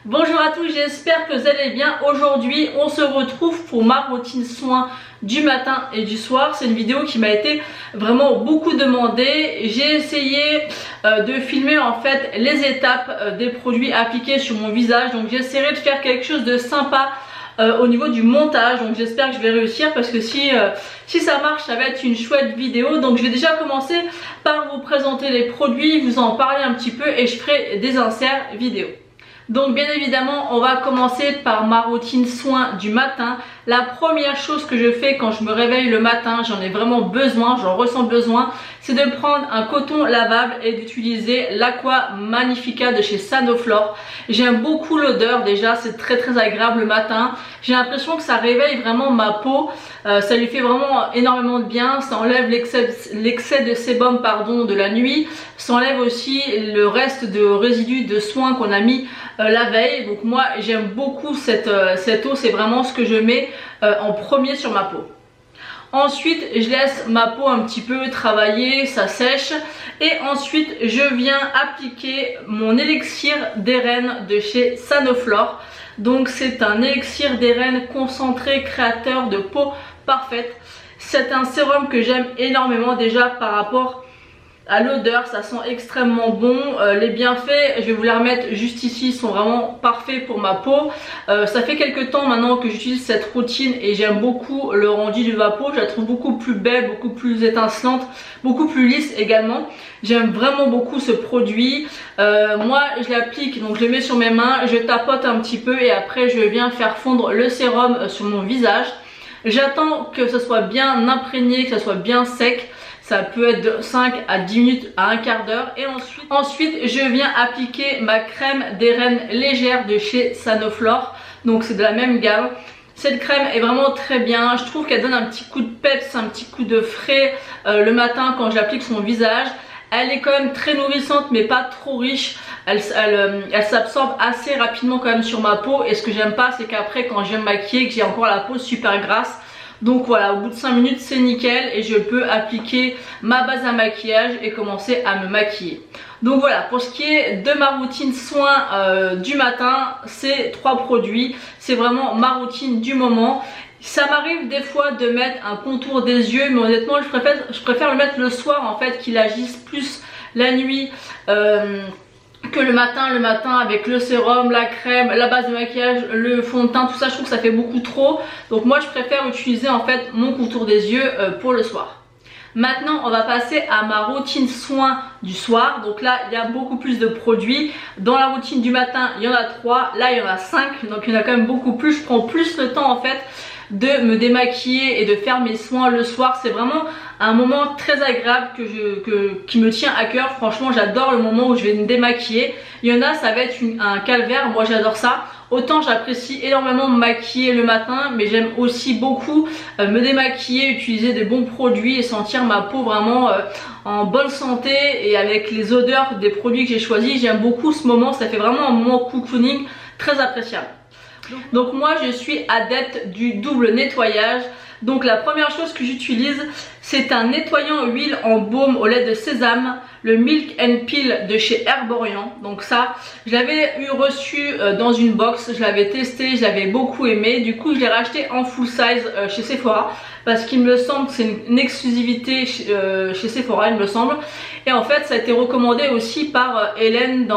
Bonjour à tous, j'espère que vous allez bien. Aujourd'hui, on se retrouve pour ma routine soin du matin et du soir. C'est une vidéo qui m'a été vraiment beaucoup demandée. J'ai essayé de filmer en fait les étapes des produits appliqués sur mon visage. Donc j'essaierai de faire quelque chose de sympa au niveau du montage. Donc j'espère que je vais réussir parce que si ça marche, ça va être une chouette vidéo. Donc je vais déjà commencer par vous présenter les produits, vous en parler un petit peu et je ferai des inserts vidéo. Donc bien évidemment on va commencer par ma routine soin du matin. La première chose que je fais quand je me réveille le matin, j'en ai vraiment besoin, j'en ressens besoin, c'est de prendre un coton lavable et d'utiliser l'Aqua Magnifica de chez Sanoflore. J'aime beaucoup l'odeur déjà, c'est très agréable le matin. J'ai l'impression que ça réveille vraiment ma peau, ça lui fait vraiment énormément de bien, ça enlève l'excès de sébum de la nuit, ça enlève aussi le reste de résidus de soins qu'on a mis la veille. Donc moi j'aime beaucoup cette eau, c'est vraiment ce que je mets en premier sur ma peau. Ensuite je laisse ma peau un petit peu travailler, ça sèche et ensuite je viens appliquer mon élixir d'airaine de chez Sanoflore. Donc c'est un élixir d'airaine concentré créateur de peau parfaite. C'est un sérum que j'aime énormément déjà par rapport à l'odeur, ça sent extrêmement bon. Les bienfaits, je vais vous les remettre juste ici, sont vraiment parfaits pour ma peau. Ça fait quelques temps maintenant que j'utilise cette routine et j'aime beaucoup le rendu de ma peau. Je la trouve beaucoup plus belle, beaucoup plus étincelante, beaucoup plus lisse également. J'aime vraiment beaucoup ce produit. Moi je l'applique, donc je le mets sur mes mains, je tapote un petit peu et après je viens faire fondre le sérum sur mon visage. J'attends que ce soit bien imprégné, que ce soit bien sec. Ça peut être de 5 à 10 minutes à un quart d'heure. Et ensuite je viens appliquer ma crème d'airaine légère de chez Sanoflore. Donc c'est de la même gamme. Cette crème est vraiment très bien. Je trouve qu'elle donne un petit coup de peps, un petit coup de frais le matin quand je l'applique sur mon visage. Elle est quand même très nourrissante mais pas trop riche. Elle s'absorbe assez rapidement quand même sur ma peau. Et ce que j'aime pas, c'est qu'après quand je vais me maquiller, que j'ai encore la peau super grasse. Donc voilà, au bout de 5 minutes c'est nickel et je peux appliquer ma base à maquillage et commencer à me maquiller. Donc voilà, pour ce qui est de ma routine soin du matin, ces 3 produits, c'est vraiment ma routine du moment. Ça m'arrive des fois de mettre un contour des yeux, mais honnêtement je préfère le mettre le soir en fait, qu'il agisse plus la nuit que le matin avec le sérum, la crème, la base de maquillage, le fond de teint, tout ça je trouve que ça fait beaucoup trop. Donc moi je préfère utiliser en fait mon contour des yeux pour le soir. Maintenant on va passer à ma routine soin du soir. Donc là il y a beaucoup plus de produits. Dans la routine du matin il y en a 3, là il y en a 5, donc il y en a quand même beaucoup plus. Je prends plus le temps en fait de me démaquiller et de faire mes soins le soir. C'est vraiment un moment très agréable qui me tient à cœur. Franchement j'adore le moment où je vais me démaquiller. Il y en a ça va être un calvaire, moi j'adore ça. Autant j'apprécie énormément me maquiller le matin, mais j'aime aussi beaucoup me démaquiller, utiliser des bons produits et sentir ma peau vraiment en bonne santé et avec les odeurs des produits que j'ai choisis. J'aime beaucoup ce moment, ça fait vraiment un moment cocooning très appréciable. Donc moi je suis adepte du double nettoyage. Donc la première chose que j'utilise, c'est un nettoyant huile en baume au lait de sésame, le Milk and Peel de chez Herborian. Donc ça, je l'avais reçu dans une box, je l'avais testé, je l'avais beaucoup aimé. Du coup je l'ai racheté en full size chez Sephora parce qu'il me semble que c'est une exclusivité chez Sephora, il me semble. Et en fait ça a été recommandé aussi par Hélène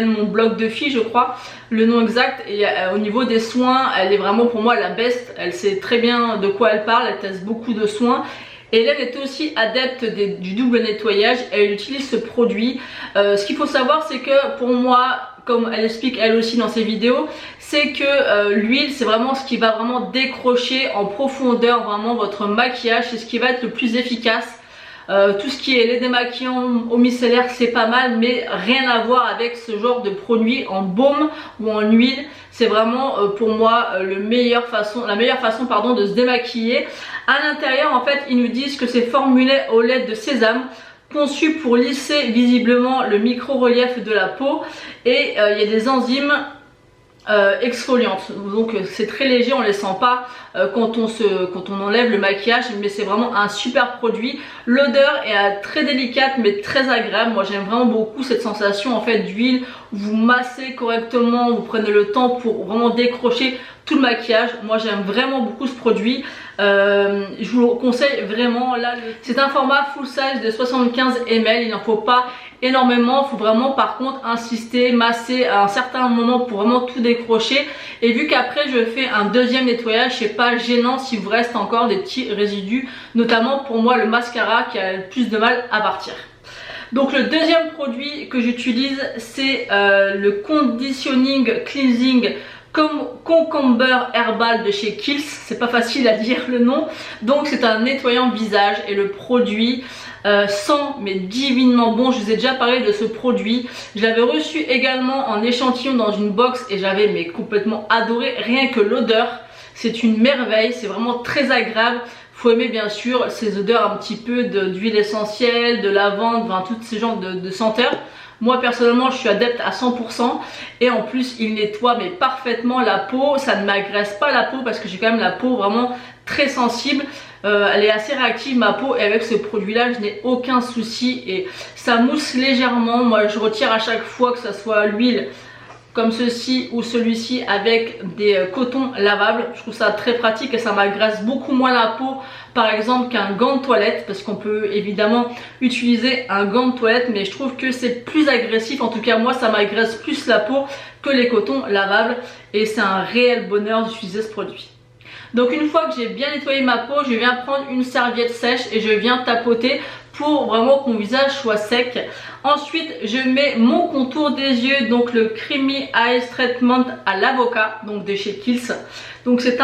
mon blog de filles je crois, le nom exact. Et au niveau des soins, elle est vraiment pour moi la best. Elle sait très bien de quoi elle parle, elle teste beaucoup de soins. Hélène est aussi adepte du double nettoyage, elle utilise ce produit. Ce qu'il faut savoir c'est que pour moi, comme elle explique elle aussi dans ses vidéos, c'est que l'huile c'est vraiment ce qui va vraiment décrocher en profondeur vraiment votre maquillage, c'est ce qui va être le plus efficace. Tout ce qui est les démaquillants au micellaire c'est pas mal, mais rien à voir avec ce genre de produit en baume ou en huile. C'est vraiment pour moi la meilleure façon de se démaquiller. À l'intérieur en fait ils nous disent que c'est formulé au lait de sésame, conçu pour lisser visiblement le micro-relief de la peau, et il y a des enzymes exfoliante, donc c'est très léger, on les sent pas quand on enlève le maquillage, mais c'est vraiment un super produit. L'odeur est très délicate mais très agréable. Moi j'aime vraiment beaucoup cette sensation en fait d'huile. Vous massez correctement, vous prenez le temps pour vraiment décrocher tout le maquillage. Moi j'aime vraiment beaucoup ce produit. Je vous le conseille vraiment. Là c'est un format full size de 75 ml, il n'en faut pas énormément, il faut vraiment par contre insister, masser à un certain moment pour vraiment tout décrocher. Et vu qu'après je fais un deuxième nettoyage, c'est pas gênant s'il vous reste encore des petits résidus, notamment pour moi le mascara qui a le plus de mal à partir. Donc le deuxième produit que j'utilise c'est le Conditioning Cleansing Concomber Herbal de chez Kiehl's. C'est pas facile à dire le nom. Donc c'est un nettoyant visage et le produit sent mais divinement bon. Je vous ai déjà parlé de ce produit. Je l'avais reçu également en échantillon dans une box et j'avais mais complètement adoré. Rien que l'odeur, c'est une merveille. C'est vraiment très agréable. Faut aimer bien sûr ces odeurs un petit peu d'huile essentielle, de lavande, enfin tous ces genres de senteurs. Moi personnellement je suis adepte à 100% et en plus il nettoie mais parfaitement la peau. Ça ne m'agresse pas la peau parce que j'ai quand même la peau vraiment très sensible. Elle est assez réactive ma peau et avec ce produit là je n'ai aucun souci et ça mousse légèrement. Moi je retire à chaque fois que ce soit l'huile comme ceci ou celui-ci avec des cotons lavables. Je trouve ça très pratique et ça m'agresse beaucoup moins la peau par exemple qu'un gant de toilette, parce qu'on peut évidemment utiliser un gant de toilette mais je trouve que c'est plus agressif. En tout cas moi ça m'agresse plus la peau que les cotons lavables et c'est un réel bonheur d'utiliser ce produit. Donc une fois que j'ai bien nettoyé ma peau, je viens prendre une serviette sèche et je viens tapoter pour vraiment que mon visage soit sec. Ensuite je mets mon contour des yeux, donc le Creamy Eyes Treatment à l'avocat, donc de chez Kiehl's. Donc c'est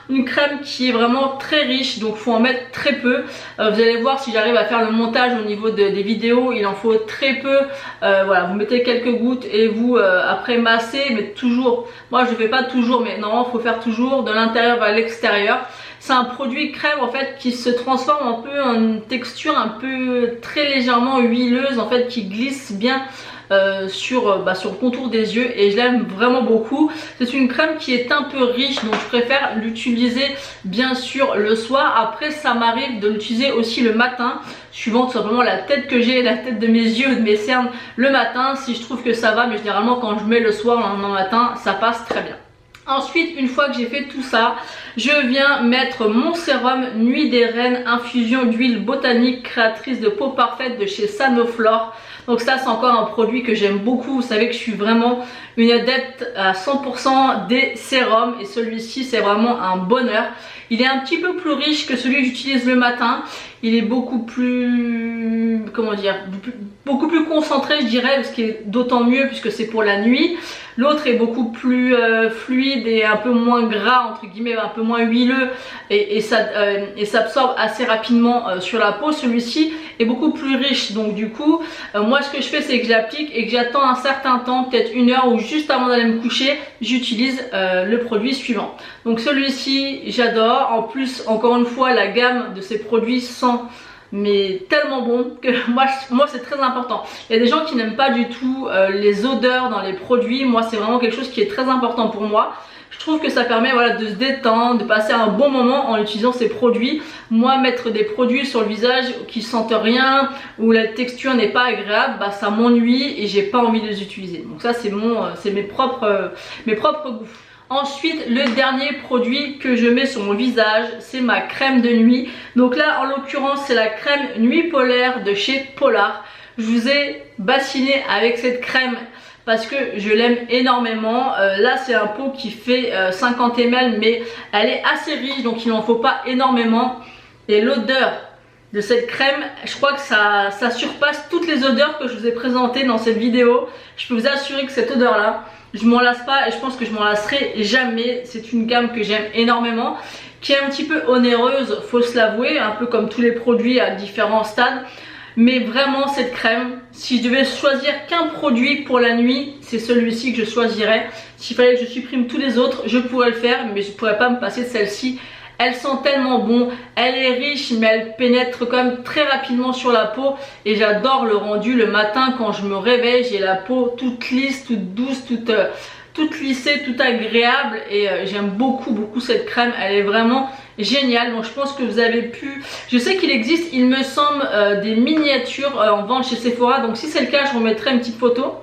une crème qui est vraiment très riche, donc faut en mettre très peu. Vous allez voir si j'arrive à faire le montage au niveau des vidéos, il en faut très peu. Voilà, vous mettez quelques gouttes et vous après massez, mais toujours, moi je fais pas toujours, mais non, faut faire toujours de l'intérieur vers l'extérieur. C'est un produit crème en fait qui se transforme un peu en une texture un peu très légèrement huileuse en fait, qui glisse bien sur le contour des yeux et je l'aime vraiment beaucoup. C'est une crème qui est un peu riche donc je préfère l'utiliser bien sûr le soir. Après ça m'arrive de l'utiliser aussi le matin suivant tout simplement la tête que j'ai, la tête de mes yeux, de mes cernes le matin si je trouve que ça va, mais généralement quand je mets le soir, le lendemain matin ça passe très bien. Ensuite, une fois que j'ai fait tout ça, je viens mettre mon sérum Nuit des Reines infusion d'huile botanique créatrice de peau parfaite de chez Sanoflore. Donc ça c'est encore un produit que j'aime beaucoup. Vous savez que je suis vraiment une adepte à 100% des sérums et celui-ci c'est vraiment un bonheur. Il est un petit peu plus riche que celui que j'utilise le matin. Il est beaucoup plus, comment dire, beaucoup plus concentré je dirais, ce qui est d'autant mieux puisque c'est pour la nuit. L'autre est beaucoup plus fluide et un peu moins gras entre guillemets, un peu moins huileux et s'absorbe assez rapidement sur la peau. Celui-ci est beaucoup plus riche donc du coup moi ce que je fais c'est que j'applique et que j'attends un certain temps, peut-être une heure ou juste avant d'aller me coucher, j'utilise le produit suivant. Donc celui-ci j'adore. En plus encore une fois la gamme de ces produits sent mais tellement bon que moi c'est très important. Il y a des gens qui n'aiment pas du tout les odeurs dans les produits. Moi c'est vraiment quelque chose qui est très important pour moi. Je trouve que ça permet voilà, de se détendre, de passer un bon moment en utilisant ces produits. Moi mettre des produits sur le visage qui sentent rien, où la texture n'est pas agréable, bah, ça m'ennuie et j'ai pas envie de les utiliser. Donc ça c'est mes propres goûts. Ensuite le dernier produit que je mets sur mon visage c'est ma crème de nuit. Donc là en l'occurrence c'est la crème Nuit Polaire de chez Polar. Je vous ai bassiné avec cette crème parce que je l'aime énormément. Là c'est un pot qui fait 50 ml mais elle est assez riche donc il n'en faut pas énormément. Et l'odeur de cette crème, je crois que ça surpasse toutes les odeurs que je vous ai présentées dans cette vidéo. Je peux vous assurer que cette odeur là, je m'en lasse pas et je pense que je m'en lasserai jamais. C'est une gamme que j'aime énormément, qui est un petit peu onéreuse, faut se l'avouer, un peu comme tous les produits à différents stades. Mais vraiment cette crème, si je devais choisir qu'un produit pour la nuit, c'est celui-ci que je choisirais. S'il fallait que je supprime tous les autres, je pourrais le faire, mais je ne pourrais pas me passer de celle-ci. Elle sent tellement bon, elle est riche mais elle pénètre quand même très rapidement sur la peau et j'adore le rendu le matin quand je me réveille. J'ai la peau toute lisse, toute douce, toute toute lissée, toute agréable et j'aime beaucoup cette crème, elle est vraiment géniale. Donc je pense que vous avez pu, je sais qu'il existe, il me semble, des miniatures en vente chez Sephora, donc si c'est le cas je vous mettrai une petite photo.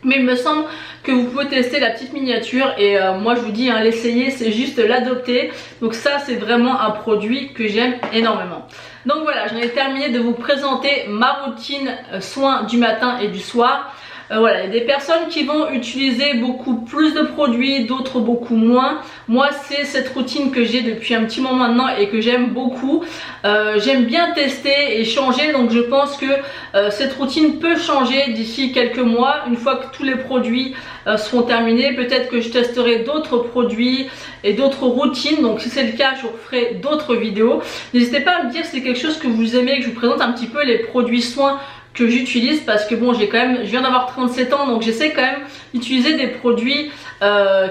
Mais il me semble que vous pouvez tester la petite miniature et moi je vous dis hein, l'essayer, c'est juste l'adopter. Donc ça c'est vraiment un produit que j'aime énormément. Donc voilà, j'en ai terminé de vous présenter ma routine soins du matin et du soir. Voilà, il y a des personnes qui vont utiliser beaucoup plus de produits, d'autres beaucoup moins. Moi c'est cette routine que j'ai depuis un petit moment maintenant et que j'aime beaucoup. J'aime bien tester et changer, donc je pense que cette routine peut changer d'ici quelques mois. Une fois que tous les produits seront terminés, peut-être que je testerai d'autres produits et d'autres routines. Donc si c'est le cas, je vous ferai d'autres vidéos. N'hésitez pas à me dire si c'est quelque chose que vous aimez, que je vous présente un petit peu les produits soins que j'utilise, parce que bon, je viens d'avoir 37 ans, donc j'essaie quand même d'utiliser des produits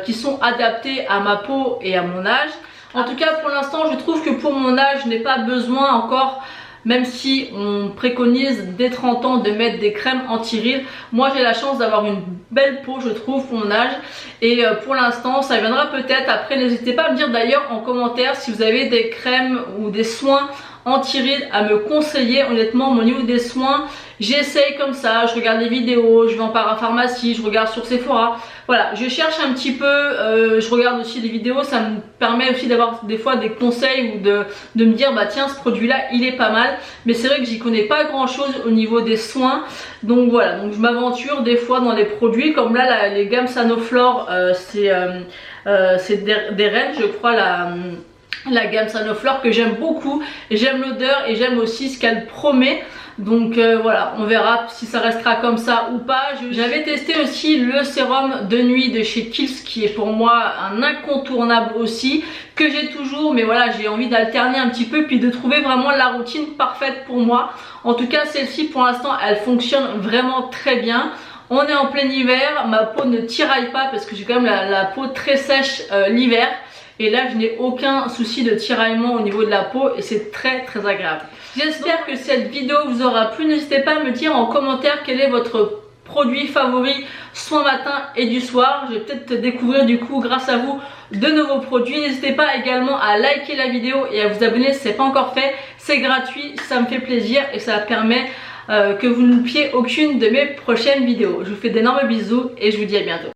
qui sont adaptés à ma peau et à mon âge. En tout cas pour l'instant je trouve que pour mon âge je n'ai pas besoin encore, même si on préconise dès 30 ans de mettre des crèmes anti-rides. Moi j'ai la chance d'avoir une belle peau je trouve pour mon âge, et pour l'instant ça viendra peut-être après. N'hésitez pas à me dire d'ailleurs en commentaire si vous avez des crèmes ou des soins anti-rides à me conseiller. Honnêtement au niveau des soins j'essaye comme ça, je regarde des vidéos, je vais en parapharmacie, je regarde sur Sephora. Voilà, je cherche un petit peu, je regarde aussi des vidéos, ça me permet aussi d'avoir des fois des conseils ou de me dire bah tiens ce produit là il est pas mal. Mais c'est vrai que j'y connais pas grand chose au niveau des soins. Donc voilà, donc je m'aventure des fois dans des produits comme là les gammes Sanoflore, c'est des Rennes je crois, la gamme Sanoflore que j'aime beaucoup. J'aime l'odeur et j'aime aussi ce qu'elle promet. Donc voilà, on verra si ça restera comme ça ou pas. J'avais testé aussi le sérum de nuit de chez Kiehl's qui est pour moi un incontournable aussi, que j'ai toujours, mais voilà j'ai envie d'alterner un petit peu puis de trouver vraiment la routine parfaite pour moi. En tout cas celle-ci pour l'instant elle fonctionne vraiment très bien. On est en plein hiver, ma peau ne tiraille pas parce que j'ai quand même la peau très sèche l'hiver. Et là je n'ai aucun souci de tiraillement au niveau de la peau et c'est très agréable. J'espère que cette vidéo vous aura plu. N'hésitez pas à me dire en commentaire quel est votre produit favori soin matin et du soir. Je vais peut-être découvrir du coup grâce à vous de nouveaux produits. N'hésitez pas également à liker la vidéo et à vous abonner si ce n'est pas encore fait. C'est gratuit, ça me fait plaisir et ça permet que vous ne loupiez aucune de mes prochaines vidéos. Je vous fais d'énormes bisous et je vous dis à bientôt.